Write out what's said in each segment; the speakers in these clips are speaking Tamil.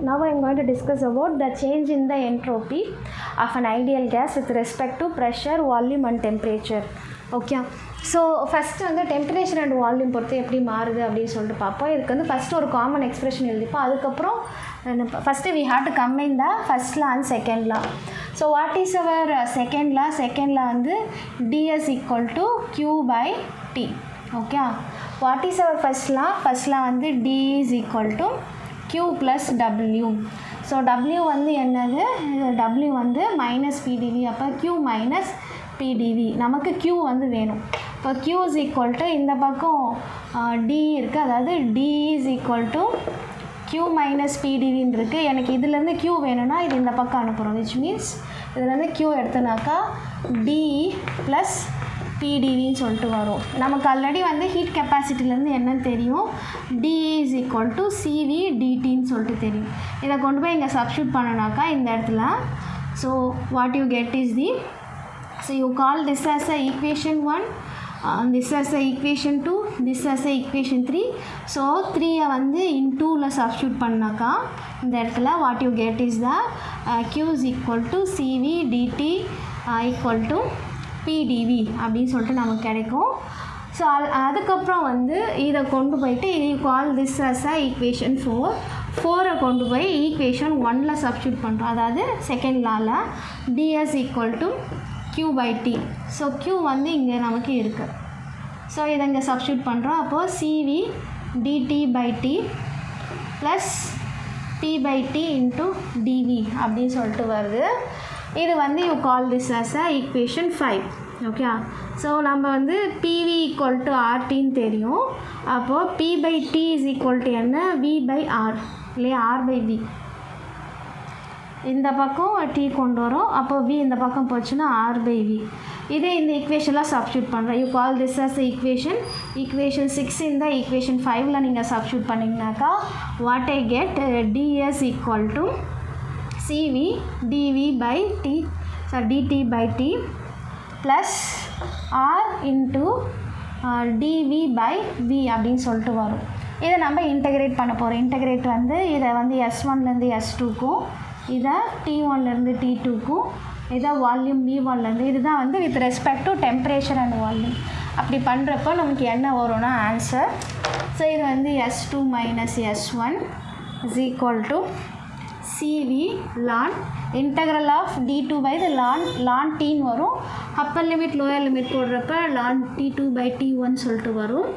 Now I am going to discuss about the change in the entropy of an ideal gas with respect to pressure, volume and temperature. Okay. So first வந்து டெம்பரேச்சர் அண்ட் வால்யூம் பொறுத்து எப்படி மாறுது அப்படின்னு சொல்லிட்டு பார்ப்போம். இதுக்கு வந்து ஃபஸ்ட்டு ஒரு காமன் எக்ஸ்பிரஷன் எழுதிப்போம். அதுக்கப்புறம் first we have to combine the first law and second law. So what is our second law? Second law வந்து ds equal to q by t. Okay. What is our first law? First law வந்து d is equal to q plus w. So w வந்து என்னது? w வந்து மைனஸ் pdv. அப்போ q மைனஸ் pdv. நமக்கு q வந்து வேணும். இப்போ q இஸ் ஈக்குவல் டு இந்த பக்கம் d இருக்குது, அதாவது d is equal to q minus pdvன்னு இருக்குது. எனக்கு இதுலேருந்து q வேணும்னா இது இந்த பக்கம் அனுப்புகிறோம். விச் மீன்ஸ் இதுலேருந்து q எடுத்தனாக்கா d ப்ளஸ் pdvன்னு சொல்லிட்டு வரும். நமக்கு ஆல்ரெடி வந்து ஹீட் கெப்பாசிட்டிலேருந்து என்னன்னு தெரியும், d is equal to cv dtன்னு சொல்லிட்டு தெரியும். இதை கொண்டு போய் இங்கே சப்ஸ்டியூட் பண்ணனாக்கா இந்த இடத்துல so what you get is the so you call this as a equation 1, this as a equation 2, this as a equation 3. so 3 வந்து in 2ல substitute பண்ணாக்கா இந்த இடத்துல what you get is the q is equal to cv dt equal to pdv அப்படின்னு சொல்லிட்டு நமக்கு கிடைக்கும். ஸோ அதுக்கப்புறம் வந்து இதை கொண்டு போயிட்டு you call this as a equation 4. 4 கொண்டு போய் ஈக்குவேஷன் 1ல சப்ஸ்டியூட் பண்ணுறோம். அதாவது செகண்ட் லாவில் ds equal to q by t. So q வந்து இங்கே நமக்கு இருக்குது. ஸோ இதை இங்கே சப்ஸ்டியூட் பண்ணுறோம். அப்போது cv dt by t plus p by t into dv அப்படின்னு சொல்லிட்டு வருது. இது வந்து you call this as a equation 5. Okay. So நம்ம வந்து pv equal to RTன்னு தெரியும். அப்போது p by t is equal to என்ன? v by r இல்லையா? r by v. இந்த பக்கம் t கொண்டு வரும். அப்போ v இந்த பக்கம் போச்சுன்னா r by v. இதே இந்த ஈக்குவேஷன்லாம் சப்ஸ்டியூட் பண்ணுறேன். You call this as equation 6 இந்த ஈக்குவேஷன் 5ல நீங்கள் சப்ஸ்டியூட் பண்ணிங்கனாக்கா what I get ds equal to cv dv by t dt by t plus r into dv by v அப்படின்னு சொல்லிட்டு வரும். இதை நம்ம இன்டகிரேட் பண்ண போகிறோம். இன்டகிரேட் வந்து இதை வந்து s1லேருந்து s2க்கும், இதை t1லேருந்து t2க்கும், இதை வால்யூம் v1லேருந்து, இதுதான் வந்து with respect to temperature and volume. அப்படி பண்ணுறப்போ நமக்கு என்ன வரும்னா ஆன்சர். ஸோ இது வந்து s2 minus s1 is equal to cv ln integral of d2 by the ln tன்னு வரும். அப்பர் லிமிட் லோயர் லிமிட் போடுறப்ப ln t2 by t1 சொல்லிட்டு வரும்.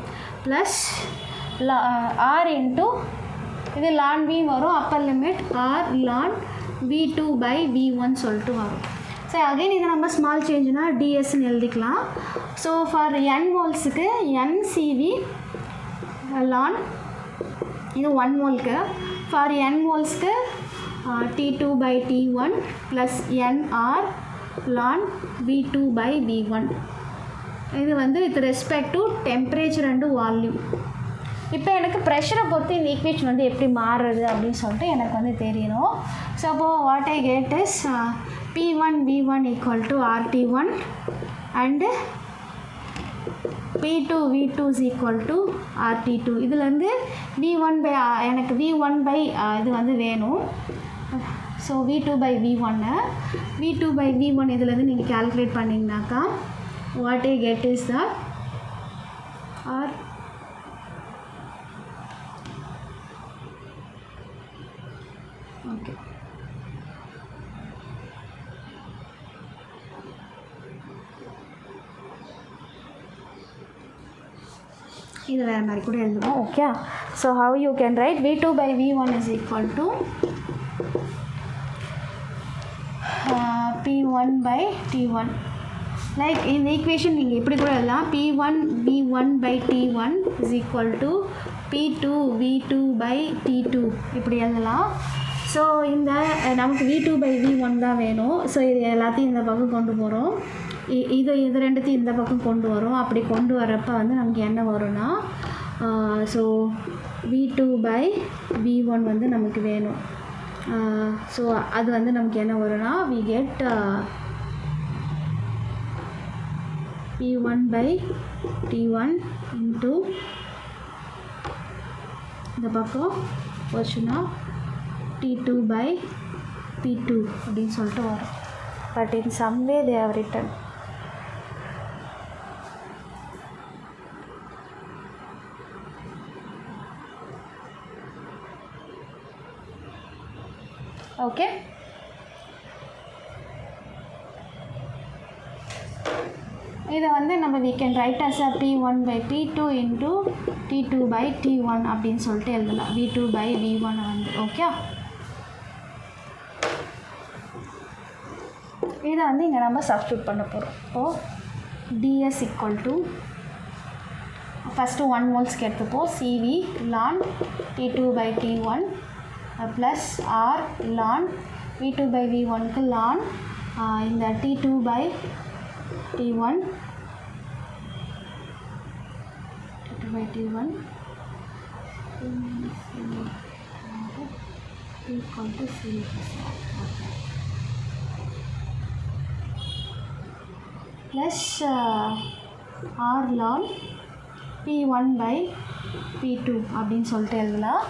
ப்ளஸ் r இன்ட்டு இது ln v வரும். Upper limit r ln v2 by v1 சொல்லிட்டு வரும். ஸோ அகைன் இதை நம்ம ஸ்மால் சேஞ்சுனா dsன்னு எழுதிக்கலாம். ஸோ ஃபார் n மோல்ஸுக்கு ncv ln இது 1 மோல்க்கு, ஃபார் n மோல்ஸ்க்கு t2 by t1 plus nr ln v2 by v1. இது வந்து with respect to temperature and volume. இப்போ எனக்கு ப்ரெஷரை பொறுத்து இந்த ஈக்குவேஷன் வந்து எப்படி மாறுறது அப்படின்னு சொல்லிட்டு எனக்கு வந்து தெரியணும். ஸோ அப்போது what I get is p1 v1 equal to rt1 and p2 v2 is equal to rt2. இதுலேருந்து v1 பை எனக்கு v1 பை இது வந்து வேணும். So v2 by v1 by v1 இதுலேருந்து நீங்கள் கேல்குலேட் பண்ணிங்கனாக்கா what I get is the r okay. இது வேறு மாதிரி கூட எழுதுவோம். Okay. So how you can write v2 by v1 is equal to p1 by t1. Like இந்த ஈக்குவேஷன் நீங்கள் எப்படி கூட எழுதலாம், p1 v1 by t1 is equal to p2 v2 by t2 இப்படி எழுதலாம். ஸோ இந்த நமக்கு v2 by v1 தான் வேணும். ஸோ இது எல்லாத்தையும் இந்த பக்கம் கொண்டு போகிறோம். இது ரெண்டுத்தையும் இந்த பக்கம் கொண்டு வரோம். அப்படி கொண்டு வரப்போ வந்து நமக்கு என்ன வரும்னா ஸோ v2 by v1 வந்து நமக்கு வேணும். ஸோ அது வந்து நமக்கு என்ன வரும்னா we get p1 by t1 into இந்த பக்கம் போச்சுன்னா T2 by P2 அப்படின்னு சொல்லிட்டு வரும். But in some way they have written. Okay, இதை வந்து நம்ம we can write as a P1 by P2 into T2 by T1 அப்படின்னு சொல்லிட்டு எழுதலாம். V2 by V1 வந்து. ஓகே, இதை வந்து இங்கே நம்ம சப்ஸ்டியூட் பண்ண போகிறோம். இப்போது ds equal to ஃபஸ்ட்டு 1 மோல்ஸ்க்கு எடுத்துப்போம். CV ln T2 by T1 plus R ln V2 by V1க்கு ln இந்த T2 by T1 by T1 equal to C plus R ln P1 by P2 அப்படின்னு சொல்லிட்டு எழுதலாம்.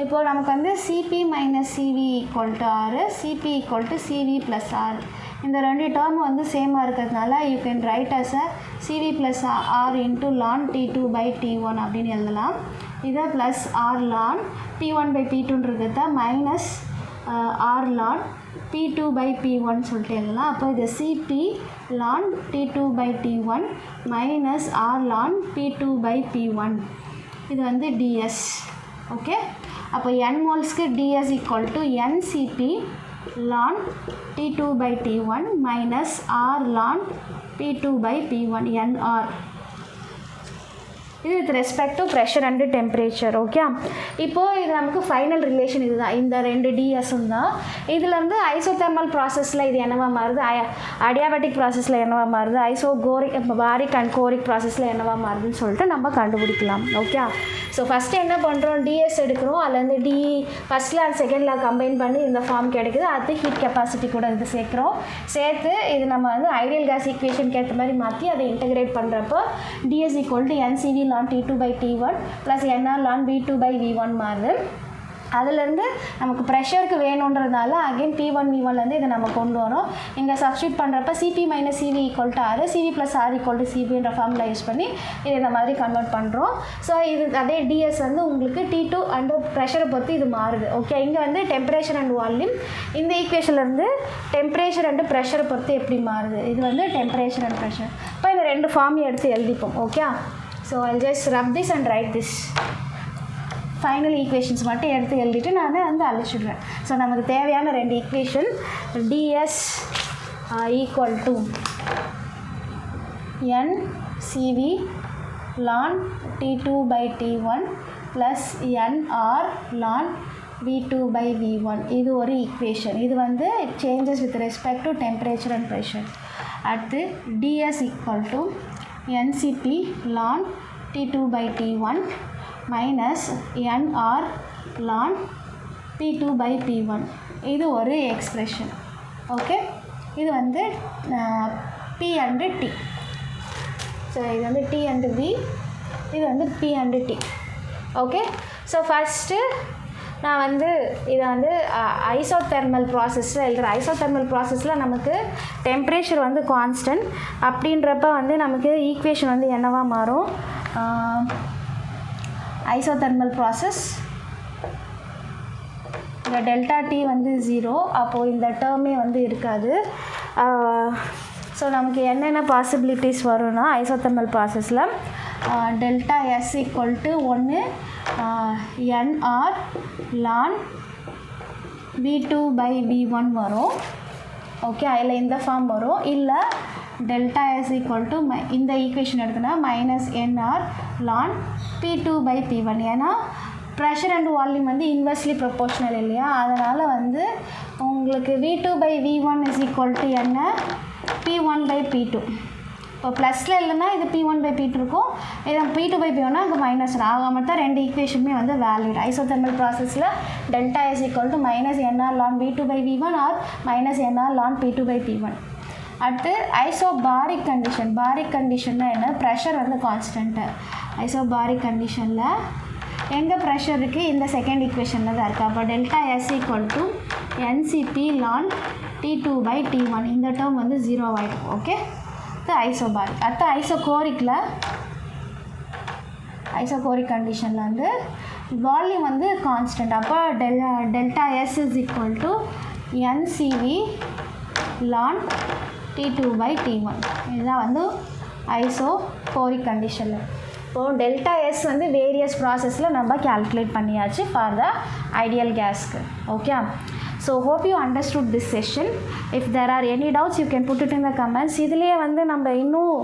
இப்போ நமக்கு வந்து CP minus CV equal to R, CP equal to CV plus R. இந்த ரெண்டு டேர்ம் வந்து சேமாக இருக்கிறதுனால you can write as a CV plus R into ln T2 by T1 அப்படின்னு எழுதலாம். இதை plus R ln P1 by P2ன்றத minus R ln P2 by P1 சொல்லிட்டு எழுதலாம். அப்போ இது CP ln T2 by T1 minus R ln P2 by P1. இது வந்து DS. ஓகே, அப்போ n மோல்ஸ்க்கு ds equal to ncp ln T2 by T1 minus R ln P2 by P1 nr. இது with respect to pressure and temperature. Okay, இப்போது இது நமக்கு ஃபைனல் ரிலேஷன் இதுதான், இந்த ரெண்டு டிஎஸும் தான். இதுலேருந்து ஐசோதெர்மல் ப்ராசஸில் இது என்னவா மாறுது, அடியாபேட்டிக் ப்ராசஸில் என்னவா மாறுது, பாரிக் அண்ட் கோரிக் ப்ராசஸில் என்னவா மாறுதுன்னு சொல்லிட்டு நம்ம கண்டுபிடிக்கலாம். ஓகே, ஸோ ஃபஸ்ட்டு என்ன பண்ணுறோம், டிஎஸ் எடுக்கிறோம், அதுலேருந்து டி ஃபஸ்ட்டில் அண்ட் செகண்டில் கம்பைன் பண்ணி இந்த ஃபார்ம் கிடைக்குது. அது ஹீட் கெப்பாசிட்டி கூட இது சேர்த்து இது நம்ம வந்து ஐடியல் கேஸ் ஈக்குவேஷனுக்கு ஏற்ற மாதிரி மாற்றி அதை இன்டகிரேட் பண்ணுறப்போ dS equal to NCV ln T2 by T1 plus nr ln V2 by V1 மாறுது. அதிலேருந்து நமக்கு ப்ரெஷருக்கு வேணுன்றதுனால அகெயின் P1 V1லேருந்து இதை நம்ம கொண்டு வரோம். இங்கே சப்ஸ்டியூட் பண்ணுறப்ப CP minus CV equal to R, CV plus R equal to CPன்ற ஃபார்முலா யூஸ் பண்ணி இதை இந்த மாதிரி கன்வெர்ட் பண்ணுறோம். ஸோ இது அதே டிஎஸ் வந்து உங்களுக்கு T2 அண்டு ப்ரெஷரை பொறுத்து இது மாறுது. ஓகே, இங்கே வந்து டெம்பரேச்சர் அண்ட் வால்யூம், இந்த ஈக்குவேஷன்லேருந்து டெம்பரேச்சர் அண்டு ப்ரெஷரை பொறுத்து எப்படி மாறுது, இது வந்து டெம்பரேச்சர் அண்ட் ப்ரெஷர். இப்போ இந்த ரெண்டு ஃபார்மையும் எடுத்து எழுதிப்போம். Okay, so I'll just rub this and write this. Final equations மட்டும் எடுத்து எழுதிட்டு நான் வந்து அழிச்சிடுவேன். ஸோ நமக்கு தேவையான ரெண்டு equation dS equal to NCV ln T2 by T1 plus NR ln V2 by V1. இது ஒரு ஈக்குவேஷன். இது வந்து it changes with respect to temperature and pressure. அடுத்து DS equal to NCP ln T2 by T1 minus NR ln P2 by P1. இது ஒரு எக்ஸ்பிரஷன். ஓகே, இது வந்து P and T. ஸோ இது வந்து T and V, இது வந்து P and T. Okay, so first நான் வந்து இதை வந்து ஐசோதெர்மல் ப்ராசஸில் எழுதுகிறேன். ஐசோதெர்மல் ப்ராசஸில் நமக்கு டெம்பரேச்சர் வந்து கான்ஸ்டன்ட் அப்படின்றப்ப வந்து நமக்கு ஈக்குவேஷன் வந்து என்னவா மாறும், ஐசோதெர்மல் ப்ராசஸ் இந்த டெல்டா T வந்து 0, அப்போது இந்த டேர்மே வந்து இருக்காது. ஸோ நமக்கு என்னென்ன பாசிபிலிட்டிஸ் வரும்னா ஐசோதெர்மல் ப்ராசஸில் delta S equal to 1 NR ln V2 by V1 வரும். ஓகே, அதில் இந்த ஃபார்ம் வரும். இல்லை டெல்டா S ஈக்குவல் டு இந்த ஈக்குவேஷன் எடுத்தோன்னா minus NR ln P2 by P1. ஏன்னா ப்ரெஷர் அண்ட் வால்யூம் வந்து இன்வெர்ஸ்லி ப்ரொபோர்ஷனல் இல்லையா, அதனால் வந்து உங்களுக்கு V2 by V1 is equal to என்ன, P1 by P2. இப்போ ப்ளஸில் இல்லைன்னா இது P1 by P2 இருக்கும், இது P2 by P1 அங்கே மைனஸ் ஆகாமல் தான் ரெண்டு ஈக்குவேஷனுமே வந்து வேலிட். ஐசோதெர்மல் ப்ராசஸில் delta S equal to minus NR ln V2 by V1 or minus NR ln P2 by P1. அடுத்து ஐசோபாரிக் கண்டிஷன். பாரிக் கண்டிஷன்னா என்ன, ப்ரெஷர் வந்து கான்ஸ்டன்ட்டு. ஐசோபாரிக் கண்டிஷனில் எங்கே ப்ரெஷர் இருக்குது இந்த செகண்ட் ஈக்குவேஷனில் தான் இருக்குது. அப்போ delta S equal to NCP ln T2/T1 இந்த டேர்ம் வந்து 0 ஆகிடும். ஓகே, இது ஐசோபாரிக். அடுத்து ஐசோகோரிக் கண்டிஷனில் வந்து வால்யூம் வந்து கான்ஸ்டன்ட். அப்போ delta S is equal to NCV ln T2/T1 இதுதான் வந்து ஐசோகோரிக் கண்டிஷனில். இப்போது டெல்டா எஸ் வந்து வேரியஸ் ப்ராசஸில் நம்ம கேல்குலேட் பண்ணியாச்சு ஃபார் த ஐடியல் கேஸ்க்கு. Okay, so hope you understood this session. If there are any doubts you can put it in the comments. இதுலேயே வந்து நம்ம இன்னும்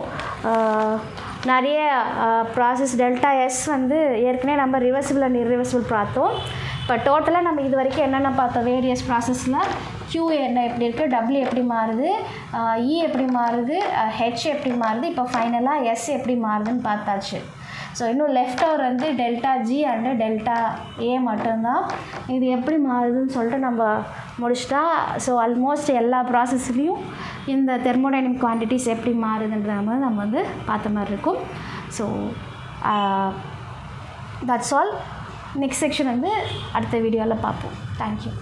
நிறைய ப்ராசஸ் டெல்டா எஸ் வந்து ஏற்கனவே நம்ம ரிவர்சிபிள் அண்ட் இர்ரிவர்சிபிள் பார்த்தோம். இப்போ டோட்டலாக நம்ம இது வரைக்கும் என்னென்ன பார்த்தோம், வேரியஸ் ப்ராசஸில் Q என்ன எப்படி இருக்குது, W எப்படி மாறுது, E எப்படி மாறுது, H எப்படி மாறுது, இப்போ ஃபைனலாக S எப்படி மாறுதுன்னு பார்த்தாச்சு. ஸோ இன்னும் லெஃப்ட் ஓவர் வந்து delta G and delta A மட்டும்தான். இது எப்படி மாறுதுன்னு சொல்லிட்டு நம்ம முடிச்சிட்டா ஸோ ஆல்மோஸ்ட் எல்லா ப்ராசஸ்லேயும் இந்த தெர்மோடைனமிக் குவான்டிட்டிஸ் எப்படி மாறுதுன்ற மாதிரி நம்ம வந்து பார்த்த மாதிரி இருக்கும். So that's all. Next section வந்து அடுத்த வீடியோவில் பார்ப்போம். தேங்க்யூ.